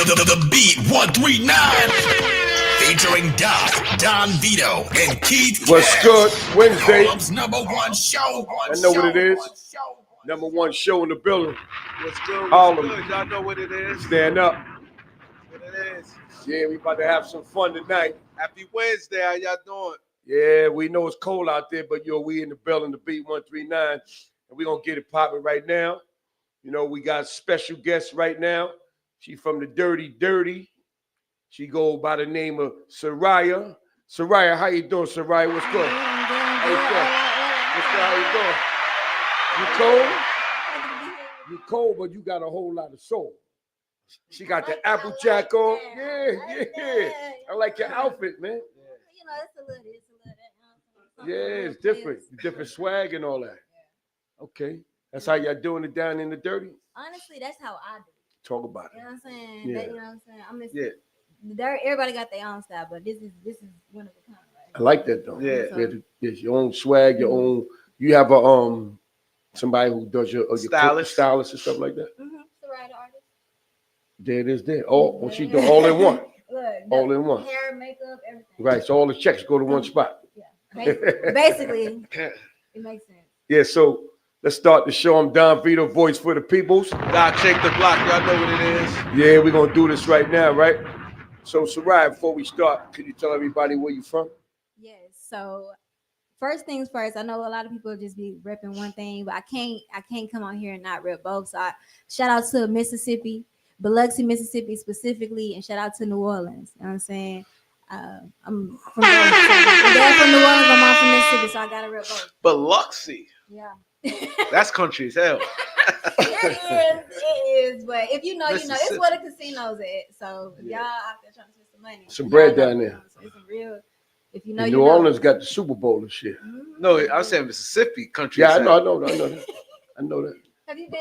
The Beat 139. Featuring Don Vito, and Keith. What's good? Wednesday. Harlem's #1 show. I know what it is. #1 show in the building. What's good? Harlem. What's good? Y'all know what it is. Stand up. What it is. Yeah, we about to have some fun tonight. Happy Wednesday. How y'all doing? Yeah, we know it's cold out there, but we in the building, the Beat 139, and we're going to get it popping right now. You know, we got special guests right now. She from the Dirty. She go by the name of Suryah. Suryah, how you doing, Suryah? What's good? How you doing? You cold? You cold, but you got a whole lot of soul. She got the Applejack on. Yeah. I like your outfit, man. You know, it's a little this, a little that. Yeah, it's different. Different swag and all that. Okay. That's how y'all doing it down in the Dirty? Honestly, that's how I do it. Talk about it. You know what I'm saying? Yeah. You know what I'm saying? Everybody got their own style, but this is one of a kind, right? I like that though. Yeah. There's your own swag, your own. You have a somebody who does your stylist and stuff like that. Mm-hmm. The right artist. There it is. There. Well, she do all in one. Look, all in one. Hair, makeup, everything. Right. So all the checks go to one spot. Yeah. Basically, it makes sense. Yeah. So let's start the show. I'm Don Vito, voice for the peoples. Doc, shake the block. Y'all know what it is. Yeah, we're gonna do this right now, right? So, Suryah, before we start, could you tell everybody where you from? Yes. So, first things first. I know a lot of people just be repping one thing, but I can't come on here and not rep both. So, shout out to Mississippi, Biloxi, Mississippi specifically, and shout out to New Orleans. You know what I'm saying? I'm from both. Dad from New Orleans, my mom from Mississippi, so I gotta rep both. Biloxi. Yeah. That's country as hell. It is, but if you know, you know, it's where the casinos at. So if y'all out there trying to spend some money, some bread down there. So it's a real. If you know, New Orleans got the Super Bowl and shit. Mm-hmm. No, I was saying Mississippi country. Yeah, I know that. I know that. Have you been?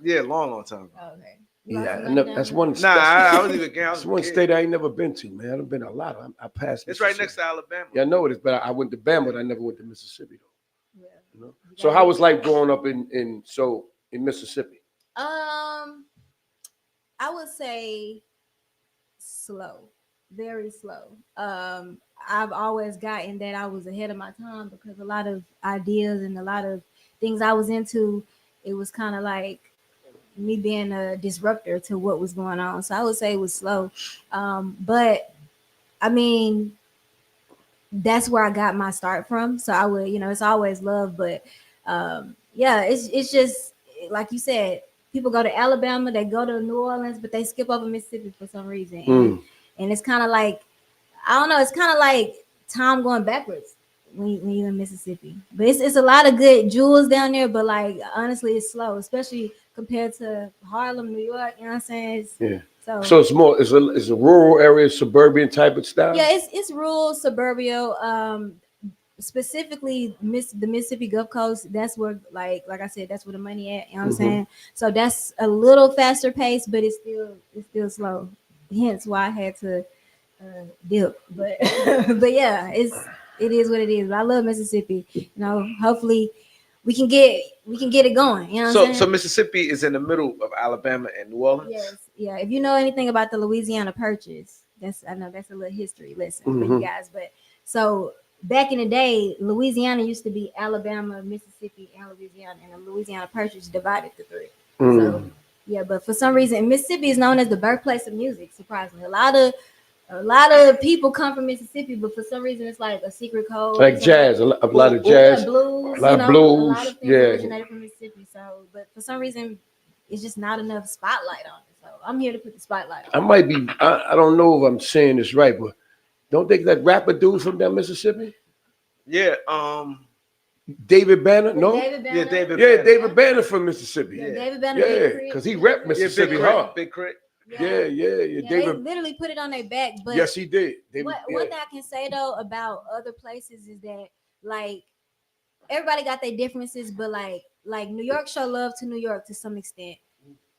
Yeah, long time ago. Oh, okay. Yeah, that's one. I was even. That's one state I ain't never been to, man. I've been a lot. I passed. It's right next to Alabama. Yeah, I know it is, but I went to Bama, but I never went to Mississippi though. Yeah. You know? So how was life growing up in Mississippi? I would say slow, very slow. I've always gotten that I was ahead of my time because a lot of ideas and a lot of things I was into, it was kind of like me being a disruptor to what was going on. So I would say it was slow. But I mean, that's where I got my start from. So I would, it's always love, but it's just like you said, people go to Alabama, they go to New Orleans, but they skip over Mississippi for some reason. And it's kind of like, I don't know, it's kind of like time going backwards when you're in Mississippi. But it's a lot of good jewels down there, but like honestly, it's slow, especially compared to Harlem, New York. You know what I'm saying? So it's more, it's a rural area, suburban type of style. Yeah, it's rural, suburbia. Specifically, the Mississippi Gulf Coast. That's where, like I said, that's where the money at. You know what I'm saying? So that's a little faster pace, but it's still slow. Hence why I had to dip. But but yeah, it is what it is. But I love Mississippi. Hopefully we can get it going. You know what I'm saying? So Mississippi is in the middle of Alabama and New Orleans. Yes, yeah. If you know anything about the Louisiana Purchase, I know that's a little history lesson for you guys. But so back in the day, Louisiana used to be Alabama, Mississippi, and Louisiana, and the Louisiana Purchase divided the three. So yeah, but for some reason, Mississippi is known as the birthplace of music. Surprisingly, a lot of people come from Mississippi, but for some reason, it's like a secret code. Like jazz, a lot of jazz, blues, a lot of blues. A lot of things originated from Mississippi. So, but for some reason, it's just not enough spotlight on it. So I'm here to put the spotlight on it. I don't know if I'm saying this right, but don't think that rapper dude from down Mississippi? Yeah, David Banner? No? David Banner. David Banner from Mississippi. Yeah, David Banner. Yeah, because he repped Mississippi hard. Big Crit. Yeah. David They literally put it on their back. But yes, he did. One thing I can say though about other places is that like everybody got their differences, but like New York show love to New York to some extent.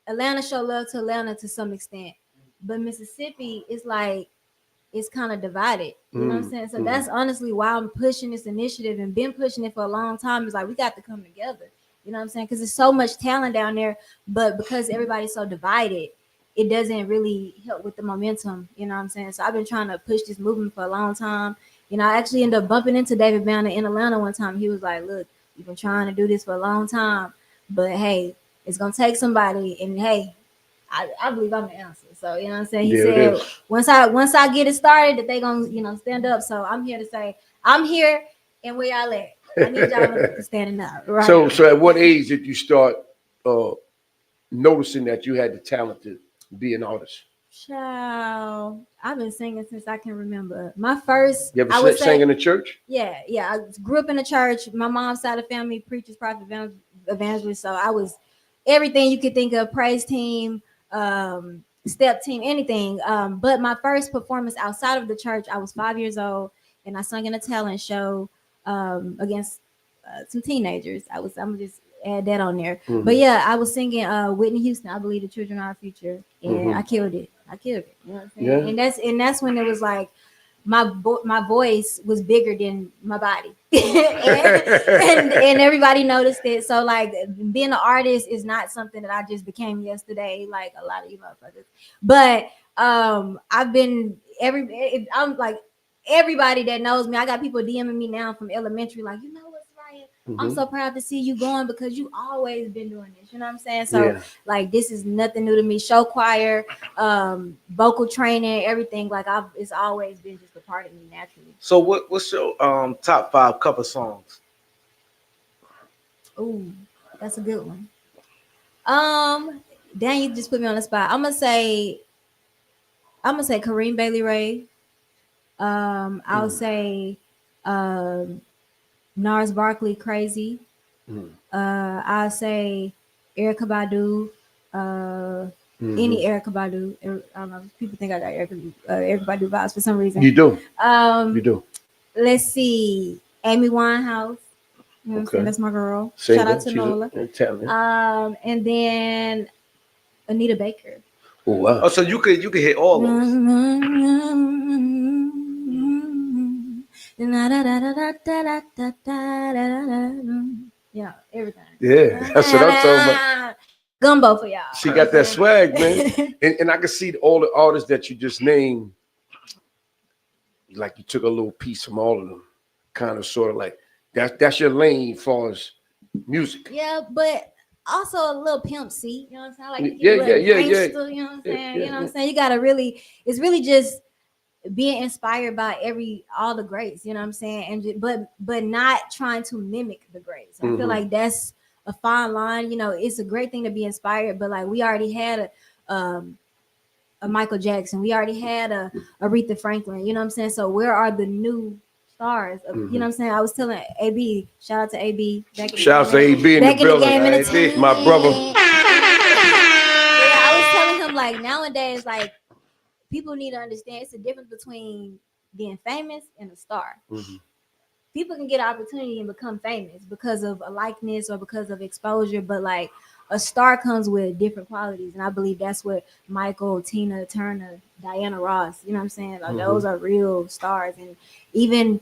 Atlanta show love to Atlanta to some extent. But Mississippi is like it's kind of divided. You know what I'm saying? So that's honestly why I'm pushing this initiative and been pushing it for a long time. It's like we got to come together. You know what I'm saying? Because there's so much talent down there, but because everybody's so divided, it doesn't really help with the momentum. You know what I'm saying? So I've been trying to push this movement for a long time. You know, I actually ended up bumping into David Banner in Atlanta one time. He was like, "Look, you've been trying to do this for a long time, but hey, it's gonna take somebody, and hey, I believe I'm the answer." So you know what I'm saying? He said, once I get it started, that they gonna stand up. So I'm here to say I'm here, and where y'all at? I need y'all to standing up. Right. So at what age did you start noticing that you had the talent to be an artist? Child, I've been singing since I can remember. My first, You ever I would sang say, in the church? yeah. I grew up in the church. My mom's side of the family, preachers, prophet, evangelist. So I was everything you could think of: praise team, step team, anything. But my first performance outside of the church, I was 5 years old, and I sung in a talent show against some teenagers. I'm gonna just add that on there. Mm-hmm. But yeah, I was singing Whitney Houston. I believe the children are our future, and Mm-hmm. I killed it. You know what I'm saying? Yeah. And that's when it was like my voice was bigger than my body, and everybody noticed it. So like being an artist is not something that I just became yesterday, like a lot of you motherfuckers. But I've been I'm like everybody that knows me. I got people DMing me now from elementary, like, you know what, Suryah? Mm-hmm. I'm so proud to see you going because you always been doing this. You know what I'm saying? So like this is nothing new to me. Show choir, vocal training, everything. Like it's always been just a part of me naturally. So what's your top 5 cover songs? Ooh, that's a good one. Dan, you just put me on the spot. I'm gonna say Kareem Bailey Ray. I'll say Nars Barkley, Crazy. I'll say Erykah Badu. Any Erykah Badu. I don't know. People think I got Erykah Badu vibes for some reason. You do. You do. Let's see. Amy Winehouse. You know what I'm saying? That's my girl. Shout out to Nola. And then Anita Baker. Oh wow. Oh, so you could hit all those. Yeah, everything. Yeah, that's what I'm talking about. Gumbo for y'all. She got that swag, man. and I can see all the artists that you just named, like you took a little piece from all of them. Kind of sort of like that's your lane as far as music. Yeah, but also a little pimp C, you know what I'm saying? Like Yeah. You know what I'm saying? You know what I'm saying? You gotta it's really just being inspired by all the greats, you know what I'm saying? And but not trying to mimic the greats. I feel like that's a fine line. You know, it's a great thing to be inspired, but like we already had a Michael Jackson, we already had a Aretha Franklin, you know what I'm saying? So where are the new stars? You know what I'm saying? I was telling AB, shout out to AB. Shout out to AB in the building. My brother. Yeah, I was telling him like nowadays, like people need to understand it's a difference between being famous and a star. People can get an opportunity and become famous because of a likeness or because of exposure, but like a star comes with different qualities, and I believe that's what Michael, Tina Turner, Diana Ross, you know what I'm saying? Like those are real stars, and even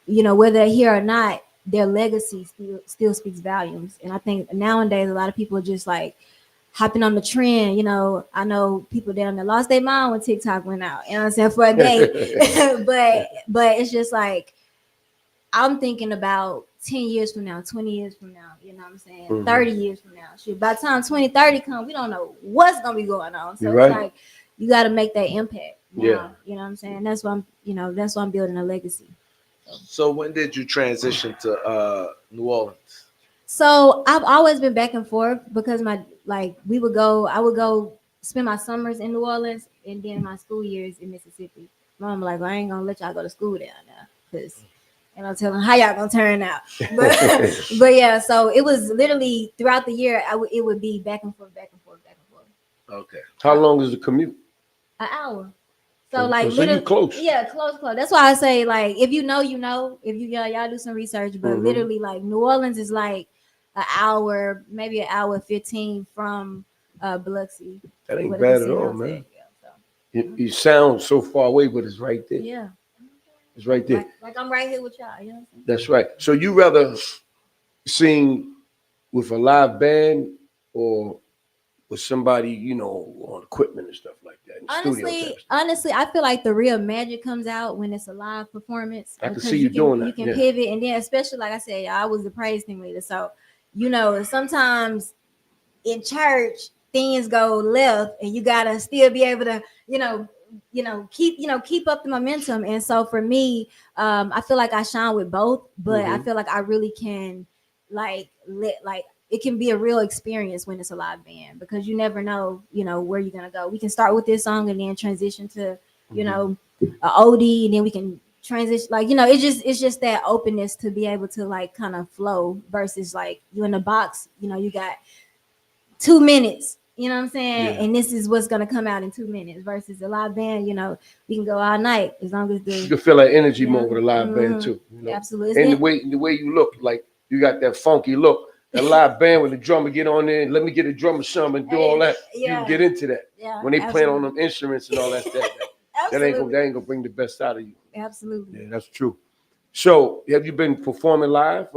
whether they're here or not, their legacy still speaks volumes. And I think nowadays a lot of people are just like hopping on the trend. I know people down there lost their mind when TikTok went out, you know what I'm saying, for a day. but it's just like I'm thinking about 10 years from now, 20 years from now, you know what I'm saying? 30 years from now. Shit, by the time 2030 comes, we don't know what's gonna be going on. So it's like you gotta make that impact now. Yeah. You know what I'm saying? That's why I'm building a legacy. So when did you transition to New Orleans? So I've always been back and forth because I would go spend my summers in New Orleans and then my school years in Mississippi. Mom like, well, I ain't gonna let y'all go to school down there because I'll tell them how y'all gonna turn out. But yeah, so it was literally throughout the year. It would be back and forth. Okay. How long is the commute? An hour. So like so you close. Yeah, close. That's why I say like if you know, if y'all do some research, but literally like New Orleans is like an hour, maybe an hour 15 from Biloxi. That ain't bad at all, man. Yeah, so. You sound so far away, but it's right there. Yeah. It's right there. Like I'm right here with y'all. You know what I'm saying? That's right. So you rather sing with a live band or with somebody, on equipment and stuff like that. Honestly, I feel like the real magic comes out when it's a live performance. I can see you doing that. You can pivot, and then especially like I said, I was the praise team leader, so sometimes in church things go left, and you gotta still be able to, keep up the momentum. And so for me, I feel like I shine with both, but I feel like I really can it can be a real experience when it's a live band, because you never know, where you're gonna go. We can start with this song and then transition to, a OD, and then we can transition, it's just that openness to be able to kind of flow, versus like you in the box, you got 2 minutes, you know what I'm saying? Yeah. And this is what's gonna come out in 2 minutes, versus a live band, we can go all night as long as you can feel that energy more with a live band too. Absolutely. And the way you look, like you got that funky look. A live band with the drummer get on there and let me get a drummer some and do all that. Yeah. You can get into that. Yeah, when they playing on them instruments and all that stuff. that ain't gonna bring the best out of you. Absolutely. Yeah, that's true. So have you been performing live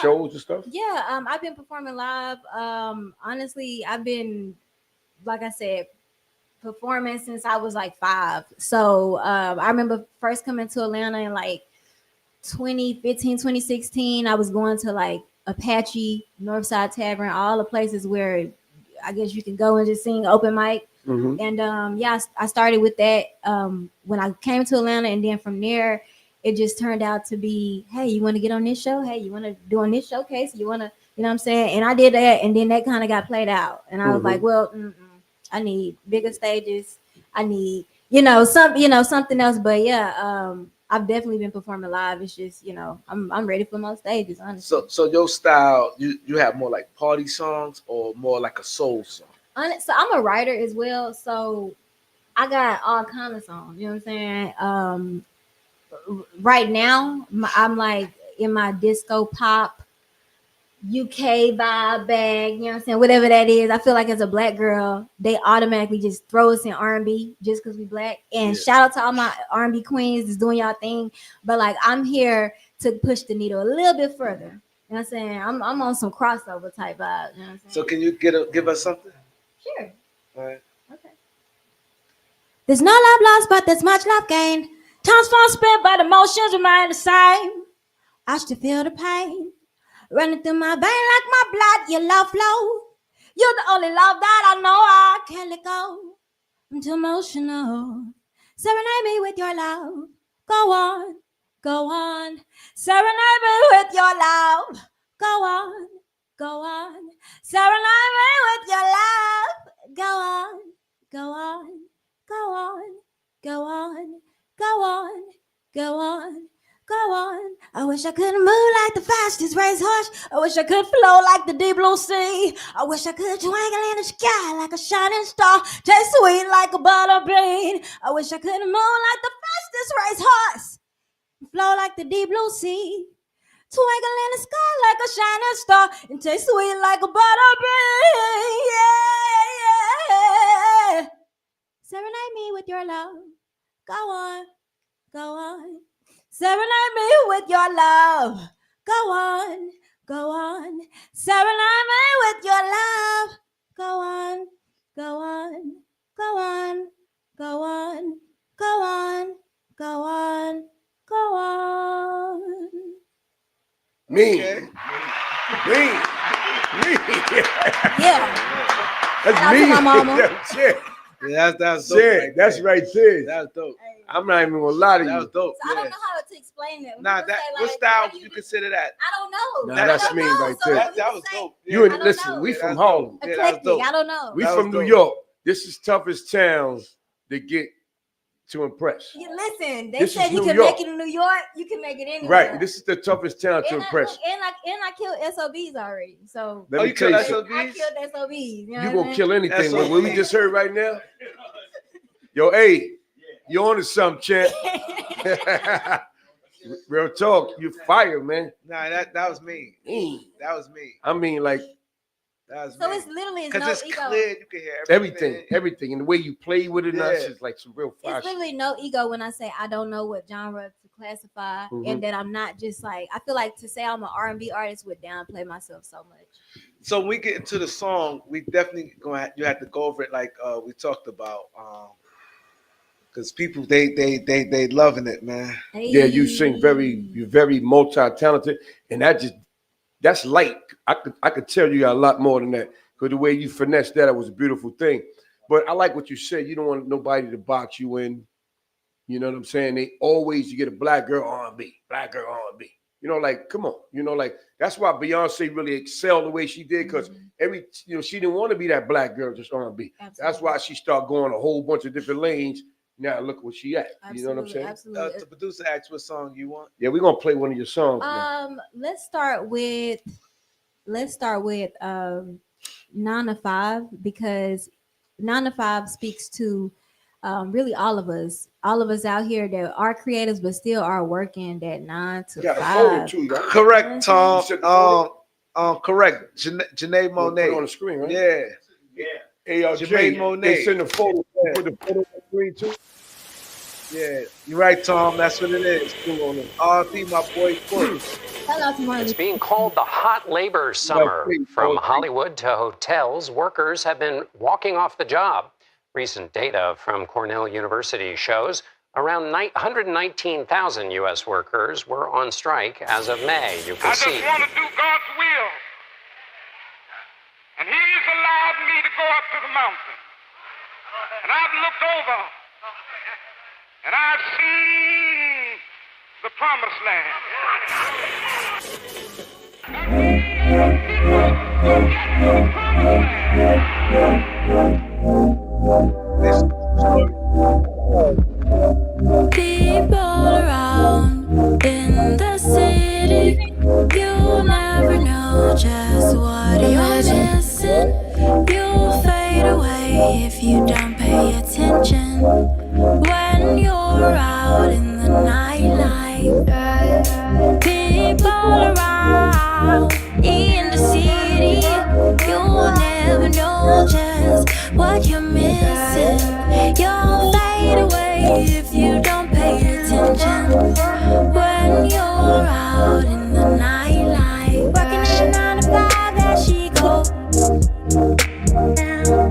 shows and stuff? Yeah, I've been performing live. Honestly, I've been, like I said, performing since I was like 5. So I remember first coming to Atlanta in like 2015, 2016. I was going to like Apache, Northside Tavern, all the places where I guess you can go and just sing open mic. Mm-hmm. And I started with that when I came to Atlanta, and then from there it just turned out to be, hey, you want to get on this show? Hey, you want to do on this showcase? You want to, you know what I'm saying? And I did that, and then that kind of got played out, and I was like, well, I need bigger stages. I need, something else. But yeah, I've definitely been performing live. It's just, I'm ready for most stages, honestly. So your style, you have more like party songs or more like a soul song? So I'm a writer as well. So I got all kind of songs, you know what I'm saying? Right now, I'm like in my disco pop UK vibe bag, you know what I'm saying? Whatever that is. I feel like as a black girl, they automatically just throw us in R&B just because we black. And shout out to all my R&B queens that's doing y'all thing. But like, I'm here to push the needle a little bit further. You know what I'm saying? I'm on some crossover type vibe. You know what I'm saying? So can you give us something? Sure. All right. Okay. There's no love lost, but there's much love gained. Time's far spent, but emotions remain the same. I still feel the pain running through my vein like my blood. Your love flow. You're the only love that I know I can't let go. I'm too emotional. Serenade me with your love. Go on, go on. Serenade me with your love. Go on, go on. Serenade me with your love. Go on, go on, go on, go on, go on, go on. Go on. I wish I could move like the fastest racehorse. I wish I could flow like the deep blue sea. I wish I could twinkle in the sky like a shining star. Taste sweet like a butter bean. I wish I could move like the fastest racehorse. Flow like the deep blue sea. Twinkle in the sky like a shining star. And taste sweet like a butter bean. Yeah. Serenade me with your love. Go on. Go on. Serenade me with your love. Go on, go on. Serenade me with your love. Go on, go on, go on, go on, go on, go on, go on. Me. Yeah. That's me. My mama. Yeah, that's dope. Shit, that's right there. That's dope. I'm not even gonna lie to you. That was dope. So I don't know how to explain that. Nah, what style would you consider that? I don't know. Nah, that's me right there. That was dope. You and listen, we from Harlem. Eclectic, I don't know. We from New York. This is toughest towns to get to impress. Yeah, listen, they said you can make it in New York, you can make it anywhere. Right. This is the toughest town to impress. And I killed SOBs already. So let me tell you something. I killed SOBs. You gonna kill anything. What we just heard right now? Yo, hey, you on to something, champ. Real talk, you fire, man. Nah, that was me. That was me. I mean, like, that was so me. it's literally because no it's ego. Clear, you can hear everything, and the way you play with it, that's just like some real fire. It's literally no ego when I say I don't know what genre to classify, and that I'm not just like, I feel like to say I'm an R&B artist would downplay myself so much. So when we get into the song, we definitely you have to go over it like we talked about. Because people they loving it, man. Yeah, you're very multi-talented, and that's light. I could tell you a lot more than that, because the way you finessed that, it was a beautiful thing. But I like what you said. You don't want nobody to box you in. You know what I'm saying? You get a black girl R&B, black girl R&B. You know, like, come on. You know, like, that's why Beyonce really excelled the way she did, because she didn't want to be that black girl just R&B. That's why she started going a whole bunch of different lanes. Now look where she at. Absolutely, you know what I'm saying? Absolutely. The producer asked what song you want. Yeah, we're gonna play one of your songs. Man. Let's start with 9 to 5, because 9 to 5 speaks to really all of us out here that are creators but still are working that 9 to 5. Too, right? Correct, Tom. Correct. Janae Monet. Put it on the screen, right? Yeah. Hey, Janae Monet. They send a photo. Put the photo on the screen too. Yeah, you're right, Tom. That's what it is. R.I.P. my boy Quirks. It's being called the hot labor summer. From Hollywood to hotels, workers have been walking off the job. Recent data from Cornell University shows around 119,000 U.S. workers were on strike as of May. You can see. I just want to do God's will. And He's allowed me to go up to the mountain. And I've looked over. And I've seen the promised land. People around in the city, you'll never know just what you're missing. You'll fade away if you don't pay attention. When you're out in the nightlife, people around in the city, you'll never know just what you're missing. You'll fade away if you don't pay attention. When you're out in the nightlife, working at 9 to 5, there she goes.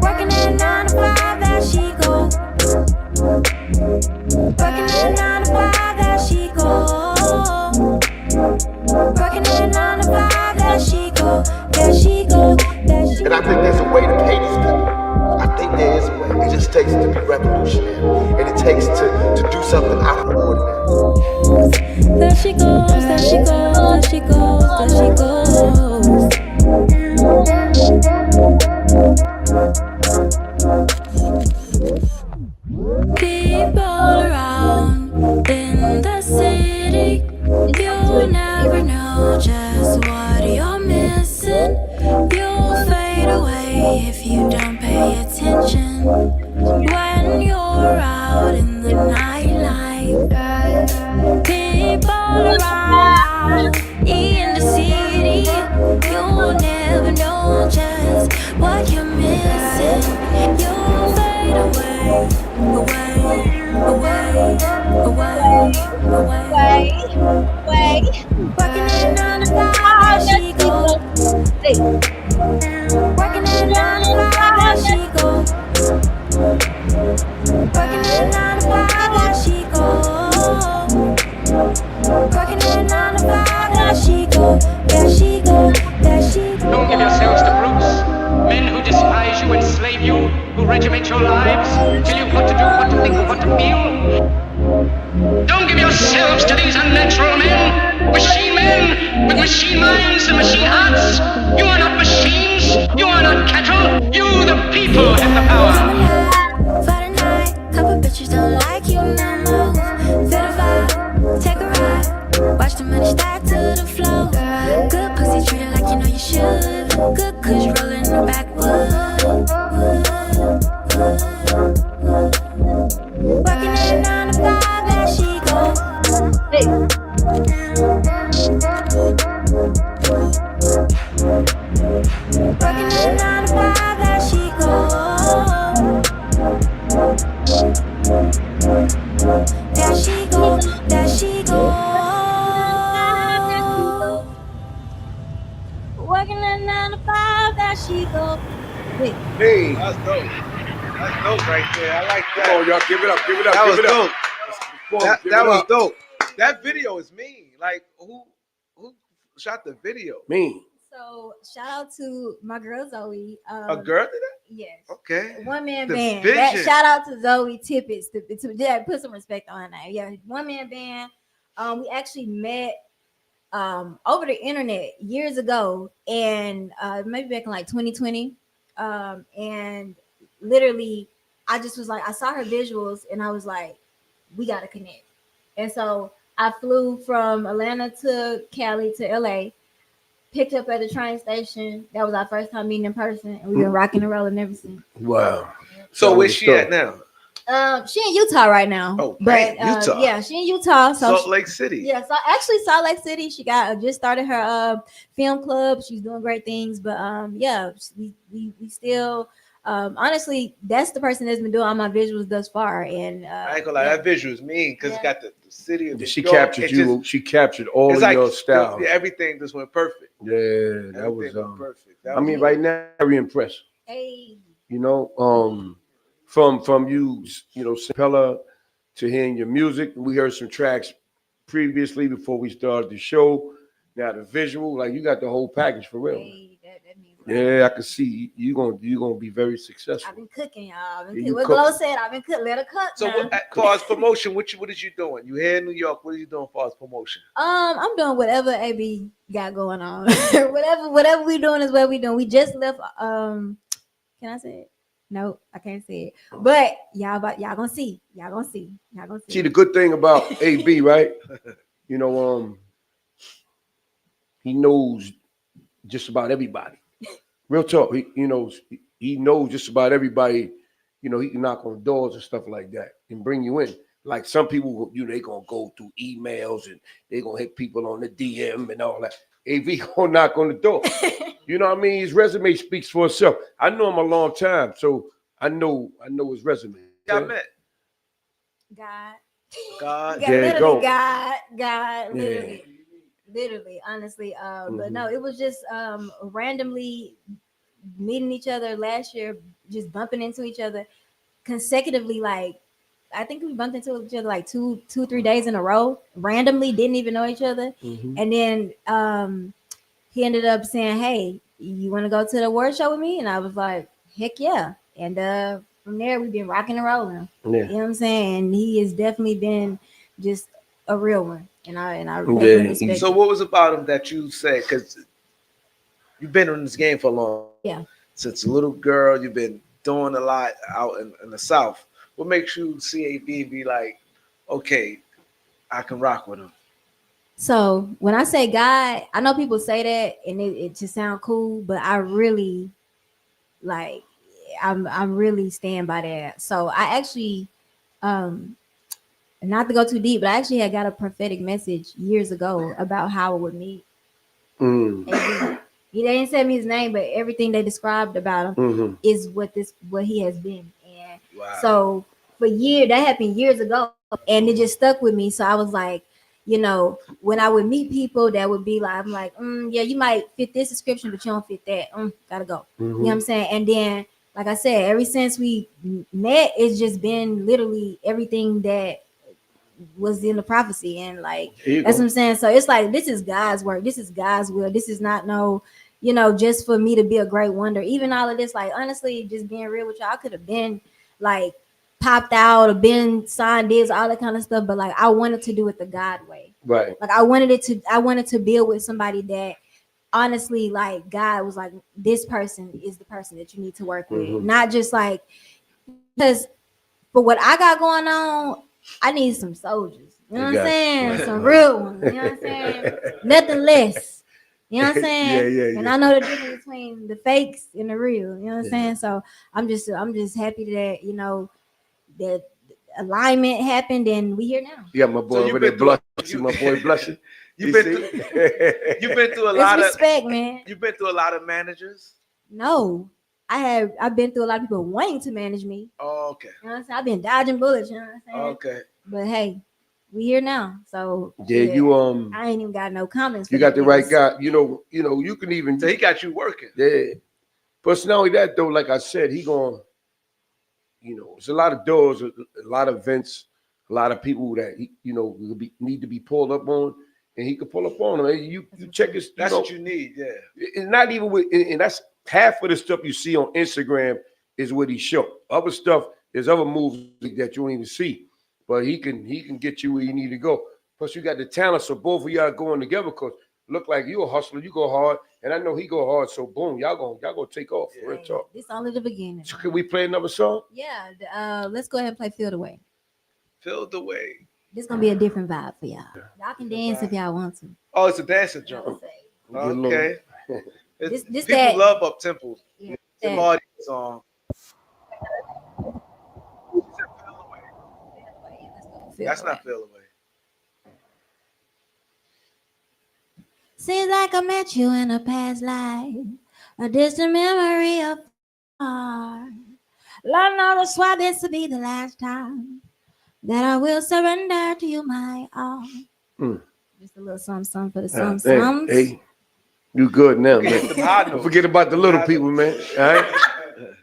Working at 9 to 5, there she goes. Working at 9 to 5, there she goes. Working at 9 to 5, there she goes. There she goes. And I think there's a way to pay these people. I think there is a way. It just takes to be revolutionary. And it takes to do something out of the ordinary. There she goes, there she goes, there she goes, there she goes. People around in the city, you'll never know just what you're missing. You'll fade away if you don't pay attention. When you're out in the nightlife, people around in the city, you'll never know just what you're missing. You'll fade away, away, away, away, away. Working at 9 to 5, there she goes. Working at 9 to 5, there she goes. Working at 9 to 5, there she goes. Working at 9 to 5, there she goes. There she goes. There she goes. Don't give yourselves to brutes, men who despise you, enslave you, who regiment your lives, tell you what to do, what to think, what to feel. Don't give yourselves to these unnatural men, machine men, with machine minds and machine hearts. You are not machines, you are not cattle, you the people have the power. For the night, couple bitches don't like you no more. Feel the vibe, take a ride, watch the money stack to the floor. Good pussy treated like you know you should. Good kush rolling in the backwood. Working at 9 to 5, there she goes. Working at 9 to 5, there she goes. dope right there. I like that. Come on, y'all, give it up, give it up, That give was it dope. up. That was dope. That video is mean. Like who shot the video? Mean. So shout out to my girl Zoe. A girl did that? Yes. Okay. One man The band. vision. That, shout out to Zoe Tippett to put some respect on her name. Yeah, one man band. We actually met over the internet years ago, and maybe back in like 2020. And literally, I just was like, I saw her visuals, and I was like, we gotta connect. And so I flew from Atlanta to Cali to LA. Picked up at the train station. That was our first time meeting in person, and we've been rocking and rolling ever since. Wow. So where's she at now? She in Utah right now. Oh, but Utah. Yeah, she in Utah. So Salt Lake City. Yeah, so actually Salt Lake City. She got just started her film club. She's doing great things. But yeah, we still honestly, that's the person that's been doing all my visuals thus far. And I ain't gonna lie, that visual is mean because it's got the city of She New York. captured you. She captured all of like your style. Everything just went perfect. Yeah, that Everything was went perfect. That I was mean, right now, very impressed. Hey. You know, from you know, Pella to hearing your music. We heard some tracks previously before we started the show. Now the visual, like you got the whole package for real. Hey, that means Yeah, I can see you gonna be very successful. I've been cooking, y'all. Yeah, What Glow said, I've been cooking. Let her cook. So as far as promotion, what is you doing? You here in New York? What are you doing as far as promotion? I'm doing whatever AB got going on. whatever we doing is what we doing. We just left. Can I say it? No, I can't say it. But y'all gonna see. Y'all gonna see. See, the good thing about AB, right? You know, he knows just about everybody. Real talk. He knows just about everybody. You know, he can knock on doors and stuff like that and bring you in. Like some people, they gonna go through emails and they gonna hit people on the DM and all that. AB gonna knock on the door. You know what I mean? His resume speaks for itself. I know him a long time, so I know his resume. I met God. There you Literally, go. God, literally, honestly. But no, it was just randomly meeting each other last year, just bumping into each other consecutively. Like I think we bumped into each other like 3 days in a row. Randomly, didn't even know each other, and then he ended up saying, "Hey, you want to go to the award show with me?" And I was like, "Heck yeah!" And from there, we've been rocking and rolling. Yeah. You know what I'm saying? And he has definitely been just a real one. And I definitely respect So what was about him that you said? Because you've been in this game for long. Yeah. Since a little girl, you've been doing a lot out in the South. What makes you see AB and be like, okay, I can rock with him? So when I say God, I know people say that and it just sounds cool, but I really like I'm really stand by that. So I actually not to go too deep, but I actually had got a prophetic message years ago about how I would meet. He didn't say me his name, but everything they described about him is what he has been. And so for years, that happened years ago, and it just stuck with me. So I was like, you know, when I would meet people that would be like, I'm like, yeah, you might fit this description, but you don't fit that. Gotta go. You know what I'm saying? And then, like I said, ever since we met, it's just been literally everything that was in the prophecy. And like, that's what I'm saying. So it's like, this is God's work. This is God's will. This is not no, you know, just for me to be a great wonder. Even all of this, like, honestly, just being real with y'all, I could have been like, popped out or been signed deals, all that kind of stuff, but like I wanted to do it the God way. Right. Like I wanted to build with somebody that honestly, like God was like, this person is the person that you need to work with. Not just like, because for what I got going on, I need some soldiers. You know what I'm saying? Some real ones. You know what I'm saying? Nothing less. You know what I'm saying? Yeah. And I know the difference between the fakes and the real. You know what I'm saying? So I'm just happy that, you know, that alignment happened and we here now. Yeah, my boy over there blushing. My boy blushing. You've been through a lot of respect, man. You've been through a lot of managers. No, I've been through a lot of people wanting to manage me. Oh, okay. You know what I'm saying? I've been dodging bullets. You know what I'm saying? Okay. But hey, we here now. So you I ain't even got no comments. You got the right guy. You know, you can even. So he got you working. Yeah. But not only that though, like I said, he there's a lot of doors, a lot of events, a lot of people that need to be pulled up on, and he could pull up on them. And you check his. That's what you need. Yeah. It's not even with, and that's half of the stuff you see on Instagram is what he showed. Other stuff, there's other moves that you don't even see, but he can get you where you need to go. Plus, you got the talent, so both of y'all going together. Cause look like you a hustler, you go hard, and I know he go hard. So boom, y'all gonna take off. Yeah. Real talk. This only the beginning. So can we play another song? Yeah. Let's go ahead and play "Feel the Way." Feel the Way. This gonna be a different vibe for y'all. Y'all can dance if y'all want to. Oh, it's a dancing jump. Okay. This people that, love up tempos. Yeah, Tim Hardy song. That's not Feel the Way. Seems like I met you in a past life, a distant memory of far. Lord knows why this will be the last time that I will surrender to you my all. Just a little something for the some. Hey, you good now, man. Don't forget about the little people, man. All right?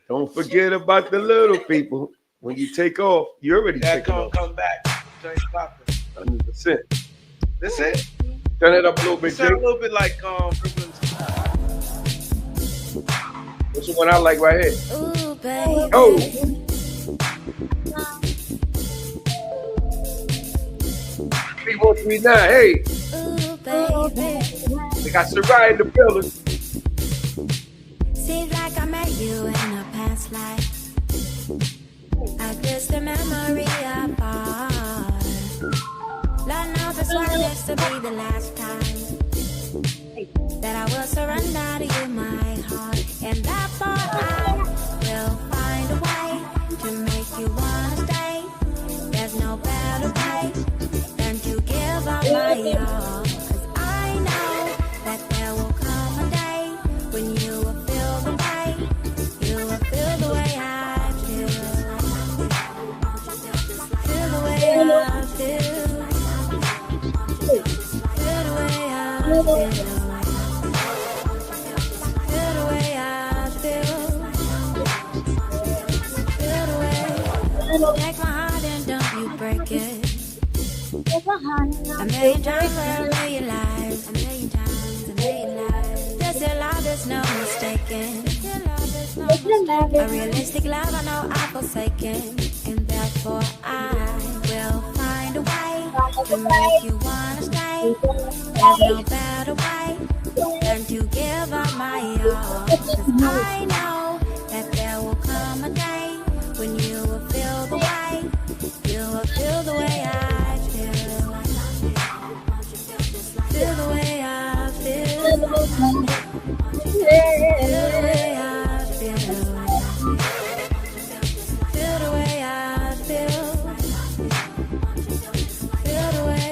Don't forget about the little people. When you take off, you already take off. Come back. 100%. That's it. Turn it up a little bit, Jake. A little bit like What's the one I like right here? Ooh, baby. Oh. 3139. Hey. Ooh, baby. We got Suryah in the building. Seems like I met you in a past life. I just a memory of ours. Lord knows I swear this to be the last time that I will surrender to you my heart. And therefore I will find a way to make you wanna stay. There's no better way than to give up my all. Cause I know that there will come a day when you will feel the way. You will feel the way I feel. Feel the way I feel. Feel the way I feel. Take my heart and don't you break it. A million times for a million lives. A million times, a million lives. This your love, there's no mistaking. A realistic love, I know I've forsaken. And therefore I will find a way to make you wanna stay. There's no better way than to give up my all. 'Cause I know that there will come a day when you will feel the way, you will feel the way I feel. Feel the way I feel. Feel the way I feel. Feel the way I feel. Feel the way.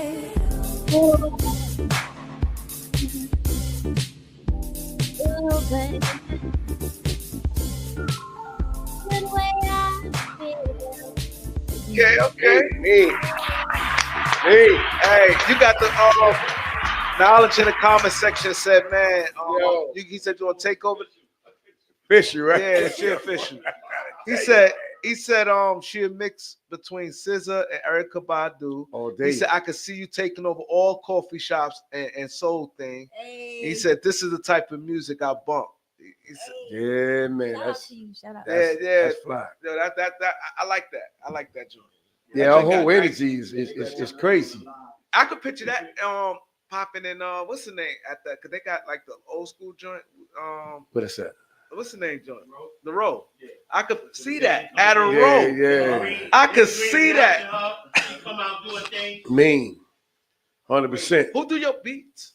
Oh, baby. Okay. Hey, you got the knowledge in the comment section. Said, man, he said you want to take over. Fisher, right? Yeah, she Fisher. He said she a mix between SZA and Erykah Badu. All day. He said I could see you taking over all coffee shops and soul thing. Hey. He said this is the type of music I bump. Yeah, man. Shout out. That's fly. Yo, that I like that. I like that joint. Yeah, our whole energy is crazy. I could picture that popping in what's the name at that? Cause they got like the old school joint. What is that? What's the name joint? The Row. Yeah. I could see that at a row. Yeah. I could see that. Come out doing things. Mean. 100%. Who do your beats?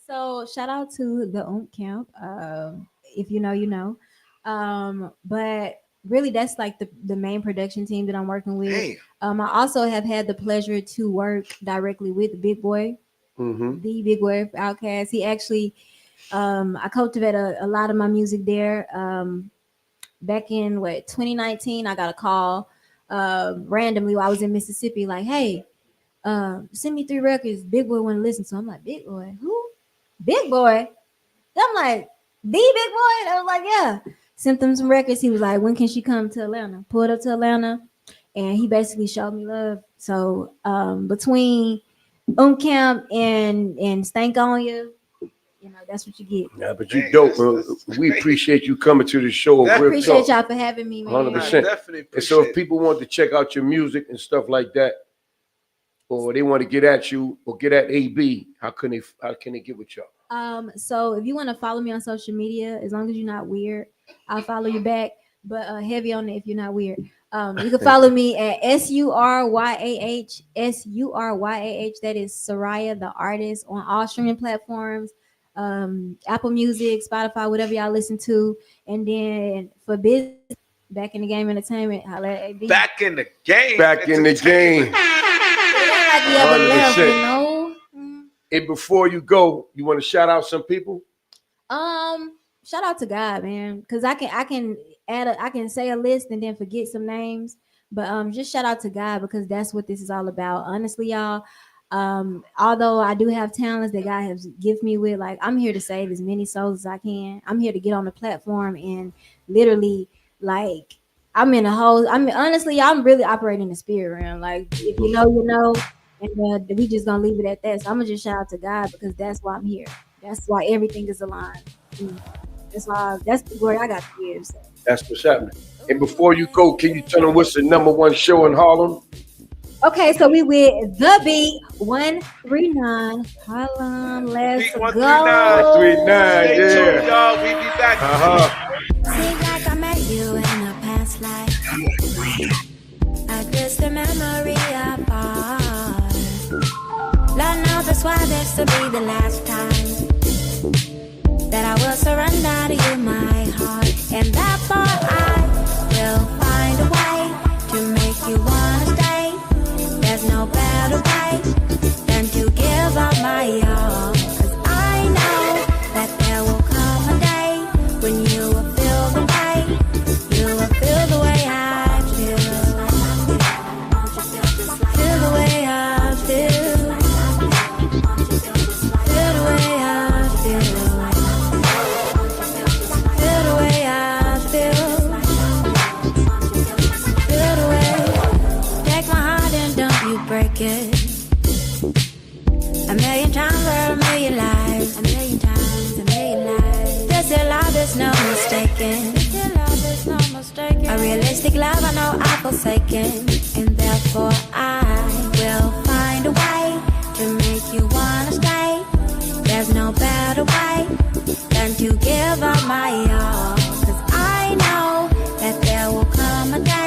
So shout out to the Camp. If you know, you know. But really that's like the main production team that I'm working with. Hey. I also have had the pleasure to work directly with Big Boy, the Big Boy Outkast. He actually I cultivate a lot of my music there. Back in 2019, I got a call randomly while I was in Mississippi, like, hey, send me 3 records. Big Boy want to listen. So I'm like, Big Boy, who? Big Boy. I'm like, the Big Boy. And I was like, yeah. sent them some records. He was like, when can she come to Atlanta? Pulled up to Atlanta, and he basically showed me love. So between Camp and Stank on You, you know, that's what you get. Yeah, but you dope. We appreciate you coming to the show. I appreciate y'all for having me, man. 100%. Definitely. And so if people want to check out your music and stuff like that, or they want to get at you or get at AB, how can they get with y'all? So if you want to follow me on social media, as long as you're not weird, I'll follow you back. But heavy on it if you're not weird. You can follow me at Suryah. Suryah. That is Suryah the artist on all streaming platforms, Apple Music, Spotify, whatever y'all listen to. And then for business, Back in the Game Entertainment, holla at AB. Back in the game. Back in the game. Like we ever left, you know. And before you go, you want to shout out some people? Shout out to God, man, because I can say a list and then forget some names, but just shout out to God because that's what this is all about. Honestly, y'all, although I do have talents that God has gifted me with, like I'm here to save as many souls as I can. I'm here to get on the platform and literally, like, honestly, I'm really operating in the spirit realm. Like, if you know, you know, and we just gonna leave it at that. So I'm gonna just shout out to God because that's why I'm here. That's why everything is aligned. That's the word I got to give. So. That's what's happening. And before you go, can you tell them what's the #1 show in Harlem? Okay, so we with The Beat 139 Harlem. Let's Beat go. 139. 139, Stay yeah. tuned, y'all. We be back. Seems like I met you in a past life. A distant memory of ours. Lord knows that's why this will be the last time that I will surrender to you my heart. And therefore I will find a way to make you wanna stay. There's no better way than to give up my all. 'Cause I know that there will come a day when you will feel the way. You will feel the way I feel. Feel the way I feel. Feel the way I feel. Feel the way I feel. Feel the way. Take my heart and don't you break it. A million times for a million lives. A million times, a million lives. This your love is no mistaken. This your love is no mistaken. A realistic love I know I've forsaken. And therefore I will find a way to make you wanna stay. There's no better way than to give up my all. 'Cause I know that there will come a day